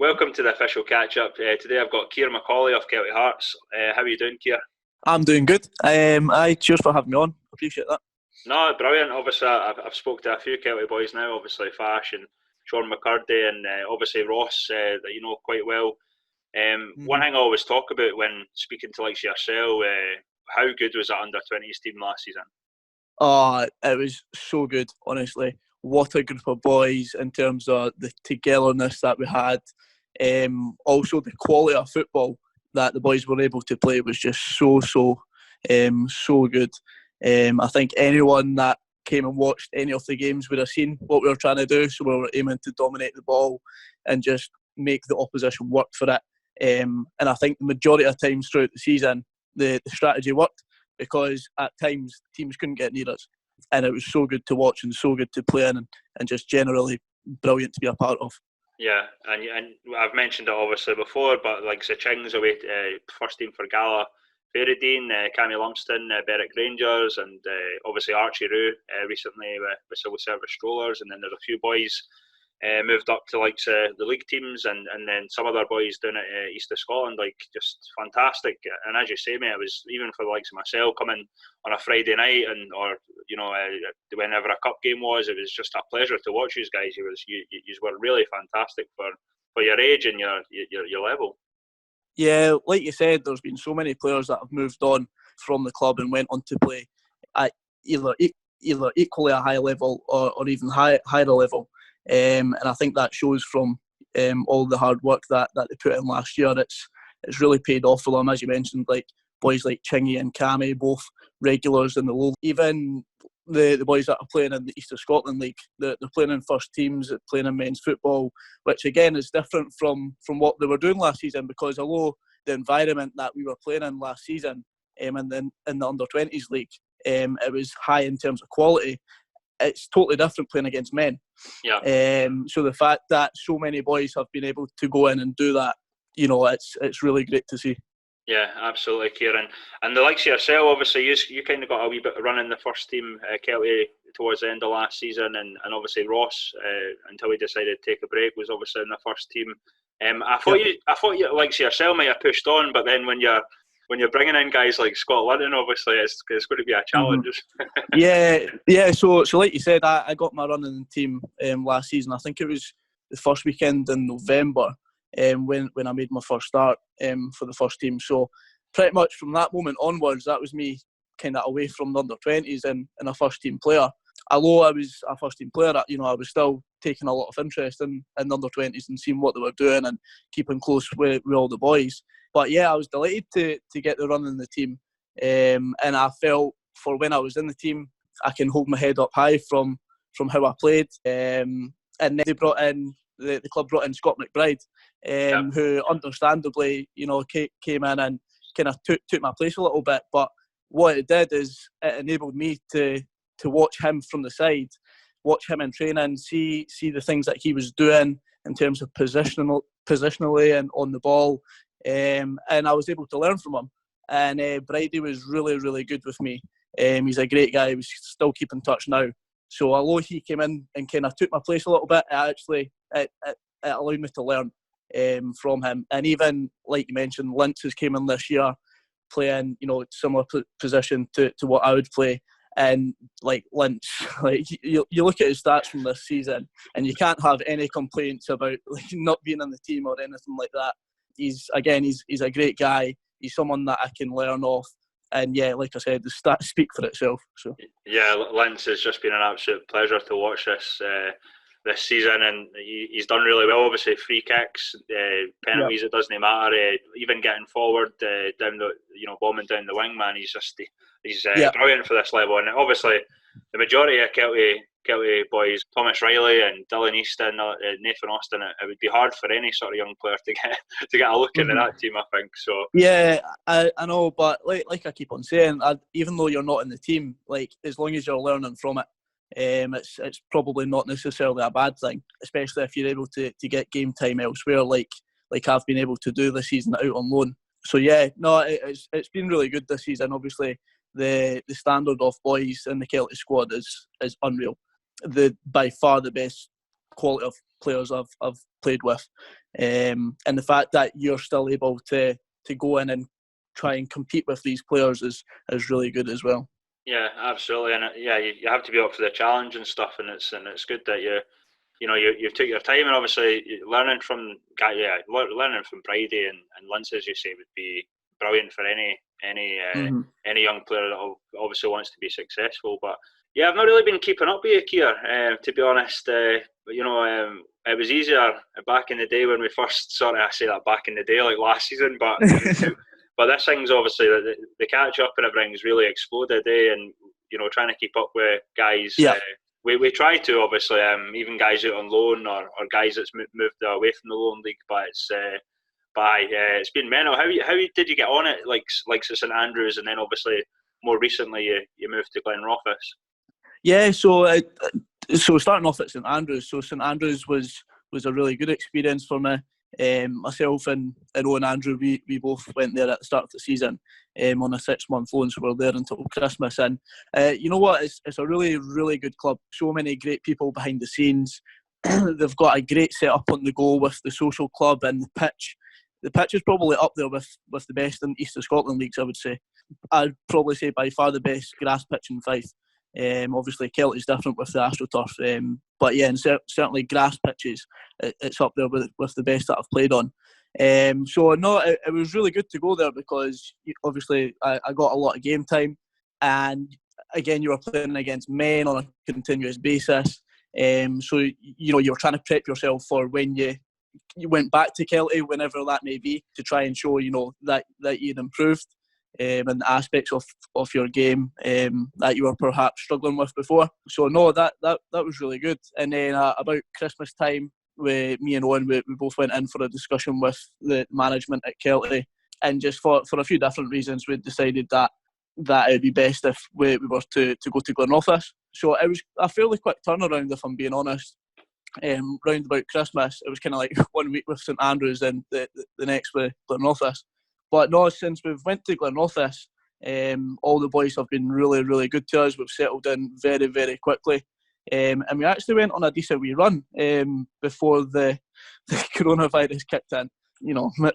Welcome to the official catch-up. Today I've got Keir Macaulay of Kelty Hearts. How are you doing, Keir? I'm doing good. Cheers for having me on. Appreciate that. No, brilliant. Obviously, I've spoke to a few Kelty boys now. Obviously, Fash and Sean McCurdy, and obviously Ross, that you know quite well. One thing I always talk about when speaking to like yourself, how good was that under-20s team last season? Oh, it was so good, honestly. What a group of boys in terms of the togetherness that we had. Also, the quality of football that the boys were able to play was just so good. I think anyone that came and watched any of the games would have seen what we were trying to do. So we were aiming to dominate the ball and just make the opposition work for it. And I think the majority of times throughout the season, the strategy worked because at times teams couldn't get near us. And it was so good to watch and so good to play in and just generally brilliant to be a part of. Yeah, and I've mentioned it obviously before, but like the Ching's away, first team for Gala, Fairydean, Cammy Lumsden, Berwick Rangers, and obviously Archie Roo recently with civil service strollers, and then there's a few boys moved up to like the league teams, and then some other boys down at East of Scotland, like just fantastic. And as you say, mate, it was even for the likes of myself coming on a Friday night, and or you know whenever a cup game was, it was just a pleasure to watch you guys. You were really fantastic for your age and your level. Yeah, like you said, there's been so many players that have moved on from the club and went on to play at either equally a high level or even higher level. And I think that shows from all the hard work that they put in last year. It's really paid off for them, as you mentioned, like boys like Chingy and Cammy, both regulars in the low. Even the boys that are playing in the East of Scotland League, they're playing in first teams, playing in men's football, which again is different from what they were doing last season, because although the environment that we were playing in last season in the under-20s league, it was high in terms of quality. It's totally different playing against men. Yeah. So the fact that so many boys have been able to go in and do that, you know, it's really great to see. Yeah, absolutely, Kieran. And the likes of yourself, obviously, you kind of got a wee bit of run in the first team, Kelty, towards the end of last season, and obviously Ross, until he decided to take a break, was obviously in the first team. I thought you likes of yourself might have pushed on, but then when you're bringing in guys like Scott Linton, obviously it's going to be a challenge. Yeah. So like you said, I got my run in the team last season. I think it was the first weekend in November. When I made my first start for the first team. So pretty much from that moment onwards, that was me kind of away from the under-20s and a first team player. Although I was a first team player, you know, I was still taking a lot of interest in the under-20s and seeing what they were doing and keeping close with all the boys. But yeah, I was delighted to get the run in the team. And I felt for when I was in the team, I can hold my head up high from how I played. And then they brought in, the club brought in Scott McBride, who understandably, you know, came in and kind of took my place a little bit. But what it did is it enabled me to watch him from the side, watch him in training, see the things that he was doing in terms of positionally and on the ball, and I was able to learn from him. And Bridie was really, really good with me. He's a great guy. We still keep in touch now. So although he came in and kind of took my place a little bit, it allowed me to learn from him. And even, like you mentioned, Lynch has came in this year playing, you know, similar position to what I would play. And like Lynch, like you look at his stats from this season and you can't have any complaints about like not being in the team or anything like that. He's a great guy. He's someone that I can learn off. And yeah, like I said, the stats speak for itself. So yeah, Lynch has just been an absolute pleasure to watch this season, and he's done really well. Obviously, free kicks, penalties, It doesn't matter. Even getting forward down the, you know, bombing down the wing, man. He's brilliant for this level. And obviously, the majority of Kelty boys, Thomas Riley and Dylan Easton, Nathan Austin, it would be hard for any sort of young player to get a look into that team, I think. So yeah, I know, but like I keep on saying, even though you're not in the team, like as long as you're learning from it, it's probably not necessarily a bad thing, especially if you're able to get game time elsewhere, like I've been able to do this season out on loan. So yeah, no, it's been really good this season. Obviously, the standard of boys in the Kelty squad is unreal. By far the best quality of players I've played with, and the fact that you're still able to go in and try and compete with these players is really good as well. Yeah, absolutely, and you have to be up for the challenge and stuff, and it's good that you took your time, and obviously learning from Bridie and Linz, as you say, would be brilliant for any young player that obviously wants to be successful. But yeah, I've not really been keeping up with you, Keir, to be honest. It was easier back in the day when we first I say that back in the day, like last season, but but this thing's obviously the catch up and everything's really exploded, and trying to keep up with guys. Yeah. We try to, obviously, even guys out on loan or guys that's moved away from the loan league, but it's been mental. How did you get on it, like St Andrews, and then obviously more recently you moved to Glenrothes? Yeah, so starting off at St Andrews. So St Andrews was a really good experience for me. Myself and Owen Andrew, we both went there at the start of the season on a 6-month loan, so we're there until Christmas. And you know what? It's a really, really good club. So many great people behind the scenes. They've got a great setup on the go with the social club and the pitch. The pitch is probably up there with the best in East of Scotland leagues, I would say. I'd probably say by far the best grass pitch in Fife. Obviously, Kelty's different with the AstroTurf, but yeah, and certainly grass pitches, it's up there with the best that I've played on. So no, it was really good to go there because obviously I got a lot of game time, and again, you were playing against men on a continuous basis. So you were trying to prep yourself for when you went back to Kelty, whenever that may be, to try and show that you'd improved. And aspects of your game that you were perhaps struggling with before. So no, that was really good. And then about Christmas time, me and Owen, we both went in for a discussion with the management at Kelty, and just for a few different reasons, we decided that it would be best if we were to go to Glenrothes. So it was a fairly quick turnaround, if I'm being honest. Round about Christmas, it was kind of like 1 week with St Andrews and the next with Glenrothes. But no, since we've went to Glenrothes, all the boys have been really, really good to us. We've settled in very, very quickly. And we actually went on a decent wee run before the coronavirus kicked in.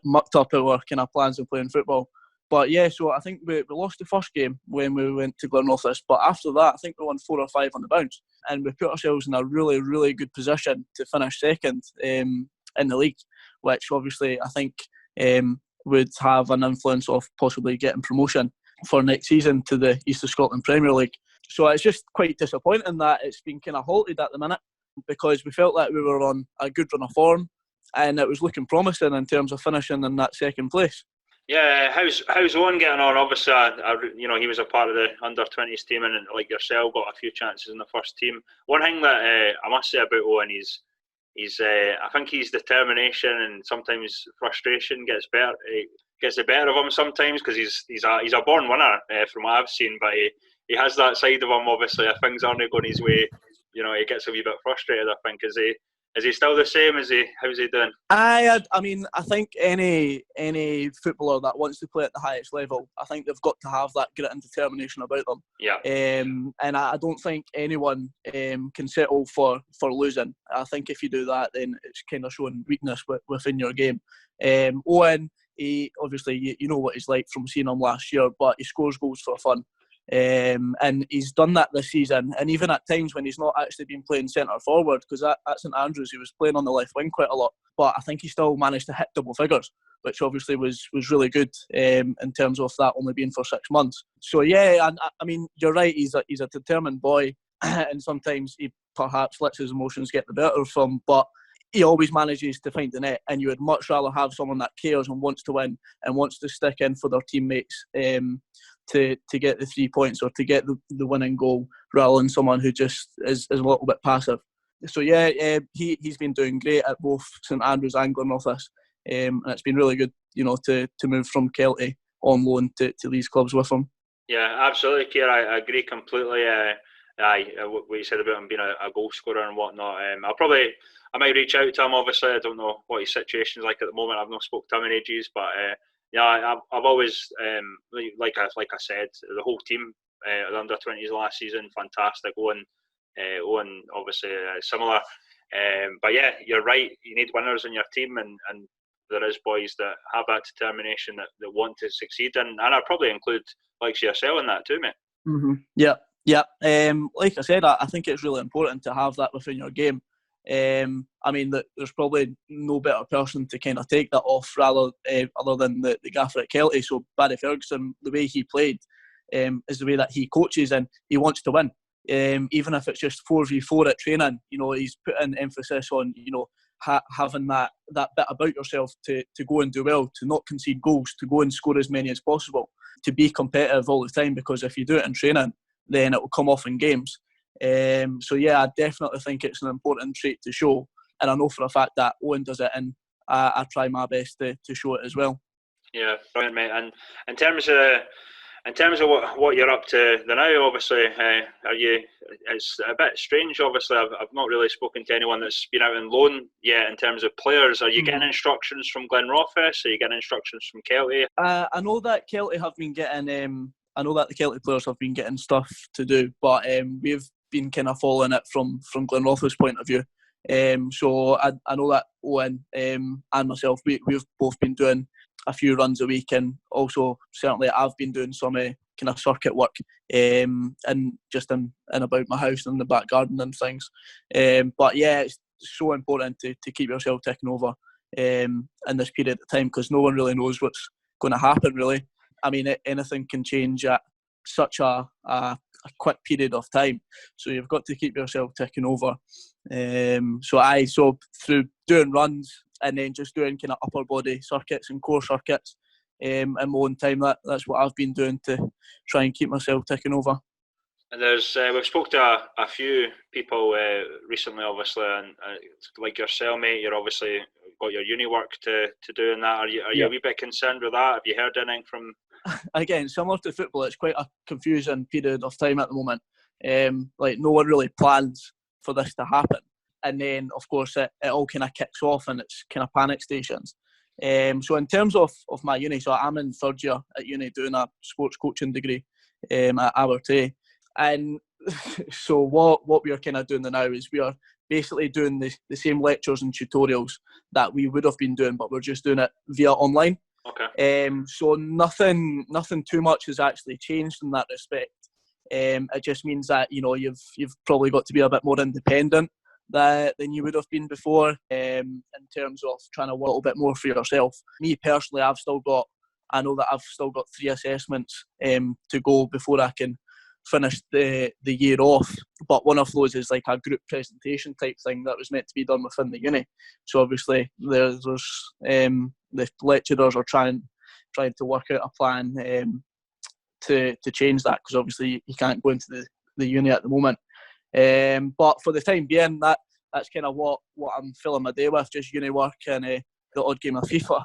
Mucked up our kind of plans of playing football. But yeah, so I think we lost the first game when we went to Glenrothes. But after that, I think we won 4 or 5 on the bounce. And we put ourselves in a really, really good position to finish second in the league, which obviously I think would have an influence of possibly getting promotion for next season to the East of Scotland Premier League. So it's just quite disappointing that it's been kind of halted at the minute, because we felt like we were on a good run of form and it was looking promising in terms of finishing in that second place. Yeah, how's Owen getting on? Obviously, he was a part of the under-20s team, and like yourself, got a few chances in the first team. One thing that I must say about Owen, I think his determination and sometimes frustration gets the better of him sometimes, because he's a born winner from what I've seen, but he has that side of him. Obviously, if things aren't going his way, he gets a wee bit frustrated. I think is he still the same? How's he doing? I mean, I think any footballer that wants to play at the highest level, I think they've got to have that grit and determination about them. Yeah. And I don't think anyone can settle for losing. I think if you do that, then it's kind of showing weakness within your game. Owen, he obviously you know what he's like from seeing him last year, but he scores goals for fun. And he's done that this season, and even at times when he's not actually been playing centre forward, because at St Andrews he was playing on the left wing quite a lot, but I think he still managed to hit double figures, which obviously was really good in terms of that only being for 6 months. So yeah, and I mean, you're right, he's a determined boy and sometimes he perhaps lets his emotions get the better of him, but he always manages to find the net, and you would much rather have someone that cares and wants to win and wants to stick in for their teammates to get the 3 points or to get the winning goal, rather than someone who just is a little bit passive. So yeah, he's been doing great at both St Andrews and Glenrothes, and it's been really good, to move from Kelty on loan to these clubs with him. Yeah, absolutely, Keir. I agree completely. What you said about him being a goal scorer and whatnot. I might reach out to him. Obviously, I don't know what his situation is like at the moment. I've not spoke to him in ages, but I've always like I said, the whole team, the under-20s last season, fantastic. Owen obviously similar. But yeah, you're right. You need winners in your team, and there is boys that have that determination that want to succeed, and I probably include like yourself in that too, mate. Mm-hmm. Yeah. Like I said, I think it's really important to have that within your game. I mean, there's probably no better person to kind of take that off other than the gaffer at Kelty. So Barry Ferguson, the way he played is the way that he coaches, and he wants to win. Even if it's just 4v4 at training, he's putting emphasis on having that bit about yourself to go and do well, to not concede goals, to go and score as many as possible, to be competitive all the time, because if you do it in training, then it will come off in games. So yeah, I definitely think it's an important trait to show, and I know for a fact that Owen does it, and I try my best to show it as well. Yeah, brilliant, mate. And in terms of what you're up to now, obviously, are you? It's a bit strange. Obviously, I've not really spoken to anyone that's been out on loan yet. In terms of players, are you getting instructions from Glenrothes? Are you getting instructions from Kelty? I know that Kelty have been getting. I know that the Kelty players have been getting stuff to do, but we've been kind of following it from Glenrothes' point of view. So I know that Owen and myself, we've both been doing a few runs a week, and also certainly I've been doing some kind of circuit work and just in about my house and the back garden and things. But yeah, it's so important to keep yourself ticking over in this period of time, because no one really knows what's going to happen, really. I mean, anything can change at such a quick period of time, so you've got to keep yourself ticking over. So through doing runs and then just doing kind of upper body circuits and core circuits in my own time, that's what I've been doing to try and keep myself ticking over. And there's we've spoke to a few people recently, obviously, and like yourself, mate, you're obviously got your uni work to do in that. Are you a wee bit concerned with that? Have you heard anything from? Again, similar to football, it's quite a confusing period of time at the moment. Like, no one really plans for this to happen, and then of course it all kind of kicks off, and it's kind of panic stations. So in terms of my uni, so I'm in third year at uni doing a sports coaching degree at Abertay, and so what we are kind of doing now is we are basically doing the same lectures and tutorials that we would have been doing, but we're just doing it via online. Okay. So nothing too much has actually changed in that respect. It just means that you've probably got to be a bit more independent than you would have been before, in terms of trying to work a little bit more for yourself. Me personally, I know that I've still got 3 assessments to go before I can finish the year off, but one of those is like a group presentation type thing that was meant to be done within the uni. So obviously there's the lecturers are trying to work out a plan to change that, because obviously you can't go into the uni at the moment. But for the time being, that's kind of what I'm filling my day with, just uni work and the odd game of FIFA.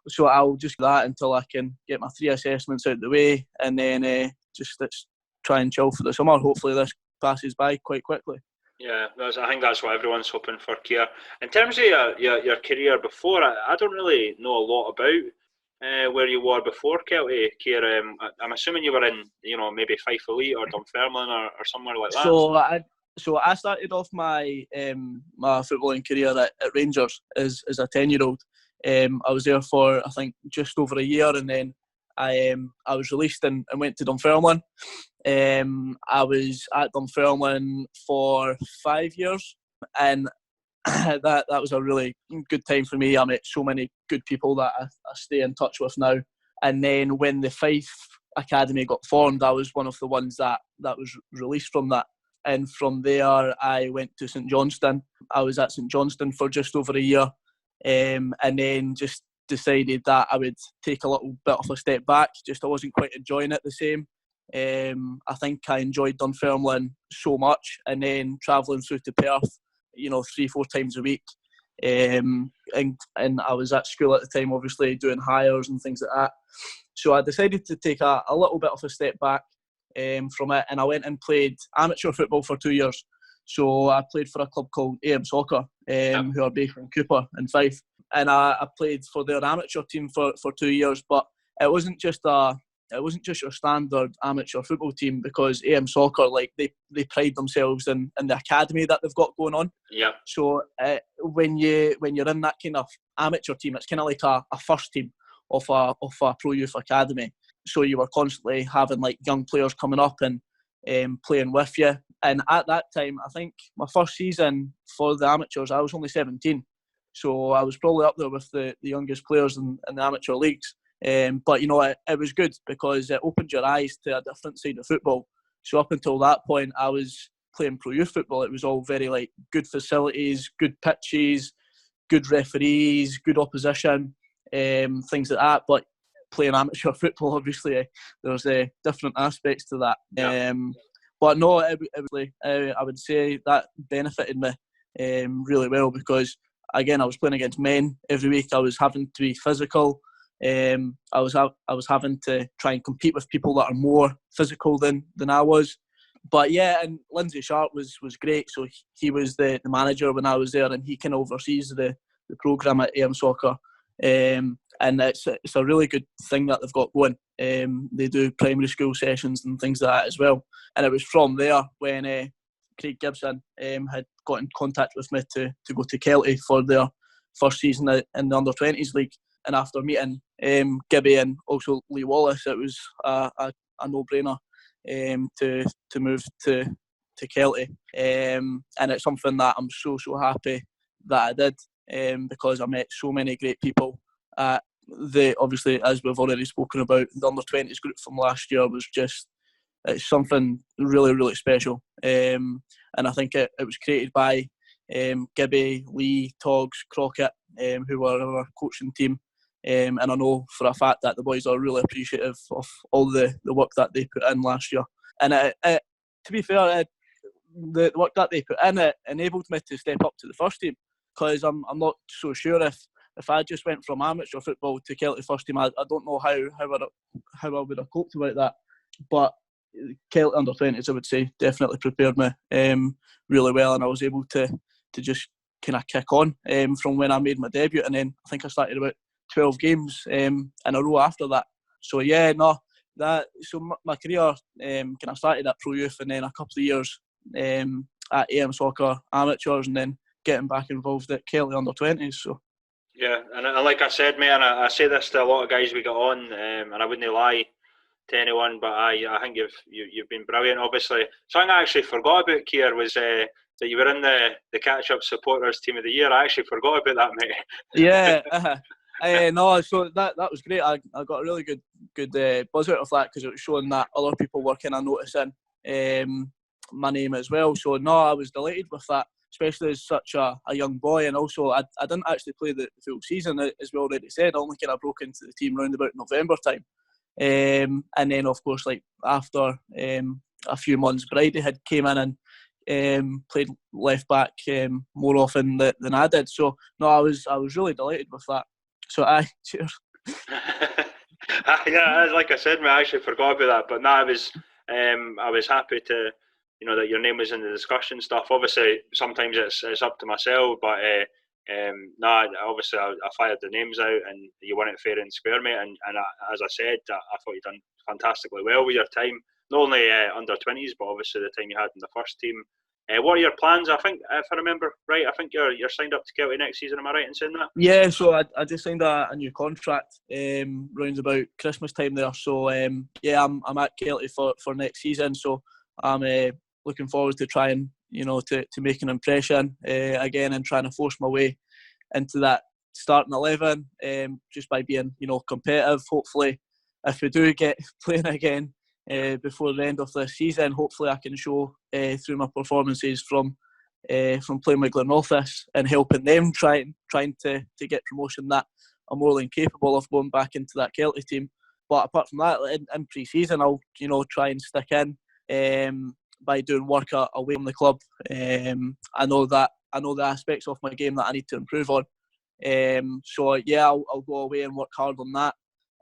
So I'll just do that until I can get my 3 assessments out of the way, and then just let's try and chill for the summer. Hopefully this passes by quite quickly. Yeah, I think that's what everyone's hoping for, Keir. In terms of your career before, I don't really know a lot about where you were before Kelty, Keir. I'm assuming you were in, maybe Fife Elite or Dunfermline or somewhere like that. So I started off my my footballing career at Rangers as a 10-year-old. I was there for, I think, just over a year, and then I was released and went to Dunfermline. I was at Dunfermline for 5 years, and that was a really good time for me. I met so many good people that I stay in touch with now. And then when the Fife Academy got formed, I was one of the ones that was released from that. And from there, I went to St Johnstone. I was at St Johnstone for just over a year, and then just decided that I would take a little bit of a step back. Just I wasn't quite enjoying it the same. I think I enjoyed Dunfermline so much, and then travelling through to Perth, 3-4 times a week. And I was at school at the time, obviously doing hires and things like that. So I decided to take a little bit of a step back from it, and I went and played amateur football for 2 years. So I played for a club called AM Soccer, who are based in Cooper and Fife, and I played for their amateur team for 2 years. But it wasn't just a it wasn't just your standard amateur football team, because AM Soccer, like they pride themselves in the academy that they've got going on. Yeah. So when you're in that kind of amateur team, it's kind of like a first team of a pro youth academy. So you were constantly having like young players coming up and playing with you. And at that time, I think my first season for the amateurs, I was only 17. So I was probably up there with the youngest players in the amateur leagues. But, it was good because it opened your eyes to a different side of football. So up until that point, I was playing pro youth football. It was all very like good facilities, good pitches, good referees, good opposition, things like that. But playing amateur football, obviously, there's different aspects to that. Yeah. But no, it was, I would say that benefited me really well, because again, I was playing against men every week. I was having to be physical. I was having to try and compete with people that are more physical than I was. But yeah, and Lindsay Sharp was great. So he was the manager when I was there, and he kind of oversees the programme at AM Soccer. And it's a really good thing that they've got going. They do primary school sessions and things like that as well. And it was from there when Craig Gibson had got in contact with me to go to Kelty for their first season in the under-20s league. And after meeting Gibby and also Lee Wallace, it was a no-brainer to move to Kelty. And it's something that I'm so happy that I did, because I met so many great people. Obviously, as we've already spoken about, the under-20s group from last year was it's something really, really special. And I think it was created by Gibby, Lee, Togs, Crockett, who were our coaching team. And I know for a fact that the boys are really appreciative of all the work that they put in last year. And to be fair, the work that they put in, it enabled me to step up to the first team, because I'm not so sure if I just went from amateur football to Kelty first team, I don't know how I would have coped about that. But Kelty under-20s, I would say, definitely prepared me really well, and I was able to just kind of kick on from when I made my debut. And then I think I started about 12 games in a row after that. So yeah, my career kind of started at pro youth, and then a couple of years at AM Soccer amateurs, and then getting back involved at Kelty under-20s. So yeah, and like I said, mate, and I say this to a lot of guys we got on, and I wouldn't lie to anyone, but I think you've been brilliant. Obviously, something I actually forgot about, Keir, was that you were in the Catchup Supporters Team of the Year. I actually forgot about that, mate. Yeah. No, so that was great. I got a really good buzz out of that, because it was showing that other people were kind of noticing my name as well. So no, I was delighted with that, especially as such a young boy. And also I didn't actually play the full season, as we already said. I only kind of broke into the team around about November time. And then of course, like after a few months, Bridie had came in and played left back more often than I did. So no, I was really delighted with that. So cheers. Yeah, like I said, I actually forgot about that. But no, I was happy to, that your name was in the discussion stuff. Obviously, sometimes it's up to myself, but obviously I fired the names out, and you won it fair and square, mate. And as I said, I thought you done fantastically well with your time, not only under-20s, but obviously the time you had in the first team. What are your plans? I think, if I remember right, I think you're signed up to Kelty next season. Am I right in saying that? Yeah, so I just signed a new contract round about Christmas time there. So yeah, I'm at Kelty for next season. So I'm looking forward to trying, to make an impression again, and trying to force my way into that starting 11, just by being, competitive. Hopefully, if we do get playing again before the end of the season, hopefully I can show through my performances from playing with Glenrothes and helping them trying to get promotion, that I'm more than capable of going back into that Kelty team. But apart from that, in pre-season, I'll try and stick in by doing work away from the club. I know the aspects of my game that I need to improve on. So yeah, I'll go away and work hard on that,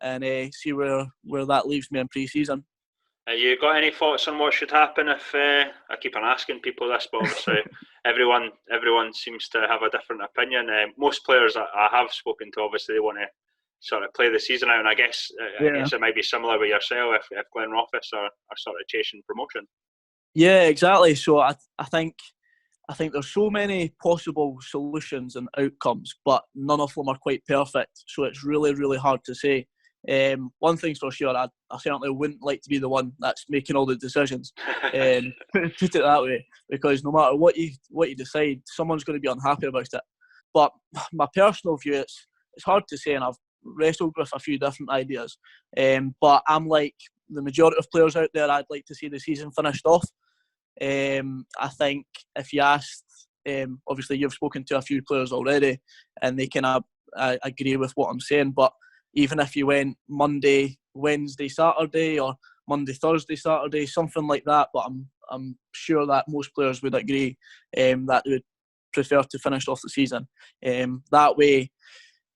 and see where that leaves me in pre-season. You got any thoughts on what should happen if I keep on asking people this, but obviously everyone seems to have a different opinion. Most players I have spoken to, obviously they want to sort of play the season out. And I guess it might be similar with yourself if Glenrothes are sort of chasing promotion. Yeah, exactly. So I think there's so many possible solutions and outcomes, but none of them are quite perfect. So it's really, really hard to say. One thing's for sure, I certainly wouldn't like to be the one that's making all the decisions. Put it that way, because no matter what you decide, someone's going to be unhappy about it. But my personal view, it's hard to say, and I've wrestled with a few different ideas. But I'm like the majority of players out there. I'd like to see the season finished off. I think if you asked, obviously you've spoken to a few players already, and they kind of agree with what I'm saying. But even if you went Monday, Wednesday, Saturday, or Monday, Thursday, Saturday, something like that, but I'm sure that most players would agree that they would prefer to finish off the season. That way,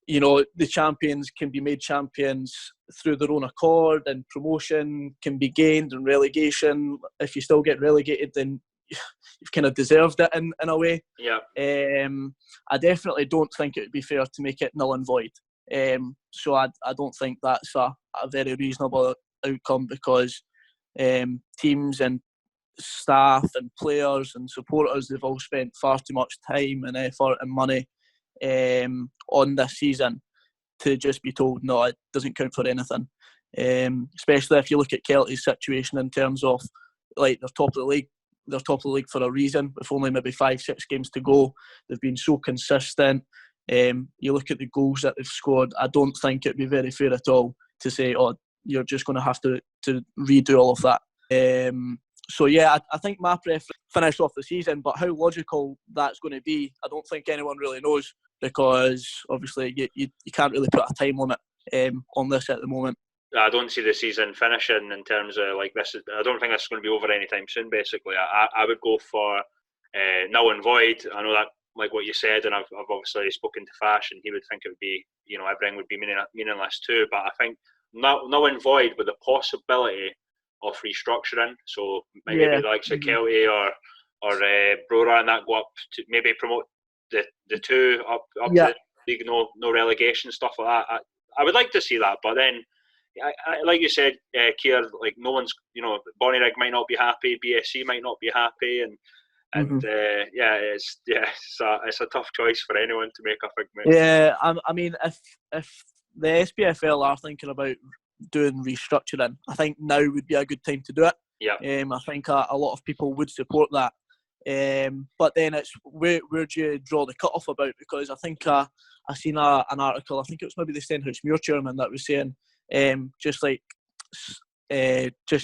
the champions can be made champions through their own accord, and promotion can be gained, and relegation, if you still get relegated, then you've kind of deserved it in a way. Yeah. I definitely don't think it would be fair to make it null and void. So I don't think that's a very reasonable outcome, because teams and staff and players and supporters, they've all spent far too much time and effort and money on this season to just be told no, it doesn't count for anything. Especially if you look at Kelty's situation in terms of, like, they're top of the league. They're top of the league for a reason, with only maybe 5-6 games to go. They've been so consistent. You look at the goals that they've scored. I don't think it'd be very fair at all to say, oh, you're just going to have to redo all of that. So yeah, I think my preference finish off the season, but how logical that's going to be, I don't think anyone really knows, because obviously you can't really put a time limit on this at the moment. I don't see the season finishing in terms of like this. I don't think this is going to be over anytime soon. Basically, I would go for null and void. I know that, like what you said, and I've obviously spoken to Fash, and he would think it would be, everything would be meaningless too. But I think null and void with the possibility of restructuring. So maybe the likes of Kelty or Brora and that go up to maybe promote the two up to the league, no relegation, stuff like that. I would like to see that, but then, like you said, Keir, like no one's, Bonnyrigg might not be happy, BSC might not be happy, and it's a tough choice for anyone to make, I think, mate. Yeah, I mean, if the SPFL are thinking about doing restructuring, I think now would be a good time to do it. Yeah. I think a lot of people would support that. But then it's where do you draw the cutoff about? Because I think I seen an article, I think it was maybe the Stenhousemuir chairman, that was saying just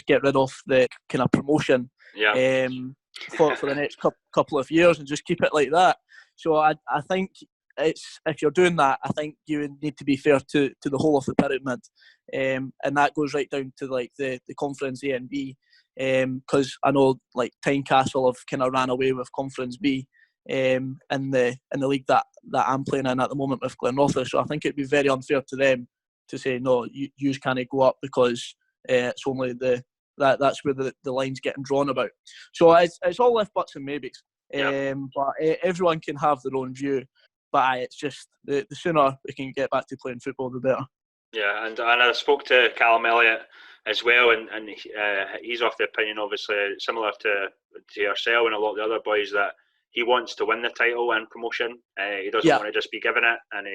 get rid of the kind of promotion for the next couple of years and just keep it like that. So I think if you're doing that, I think you need to be fair to the whole of the pyramid, and that goes right down to like the Conference A and B, because I know like Tynecastle have kind of ran away with Conference B in the league that I'm playing in at the moment with Glenrothes. So I think it'd be very unfair to them to say no, you can't go up, because it's only that's where the line's getting drawn about. So it's all if buts and maybes. But everyone can have their own view. But it's just the sooner we can get back to playing football, the better. Yeah, and I spoke to Callum Elliott as well, and he's of the opinion, obviously similar to yourself and a lot of the other boys, that he wants to win the title and promotion. He doesn't want to just be given it, and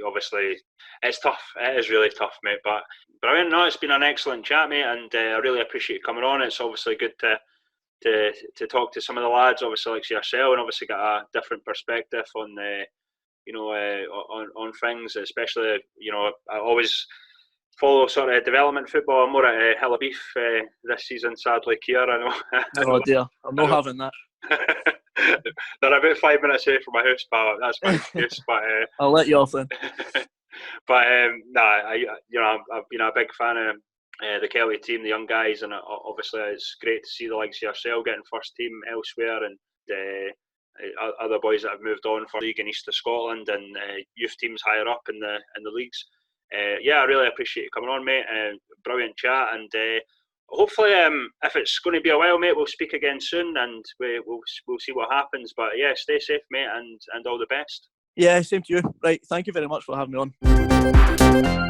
obviously it's tough. It is really tough, mate. But brilliant. No, it's been an excellent chat, mate, and I really appreciate you coming on. It's obviously good to talk to some of the lads, obviously like yourself, and obviously get a different perspective on on things, especially I always follow sort of development football. I'm more at Hill of Beef this season, sadly, Keir. I know. Oh dear, I'm not having that. They're about 5 minutes away from my house, pal. That's my excuse. But I'll let you off then. But I've been a big fan of the Kelty team, the young guys, and obviously it's great to see the likes of yourself getting first team elsewhere, and other boys that have moved on for league in east of Scotland, and youth teams higher up in the leagues. I really appreciate you coming on, mate. Brilliant chat, and hopefully, if it's going to be a while, mate, we'll speak again soon, and we'll see what happens. But yeah, stay safe, mate, and all the best. Yeah, same to you. Right, thank you very much for having me on.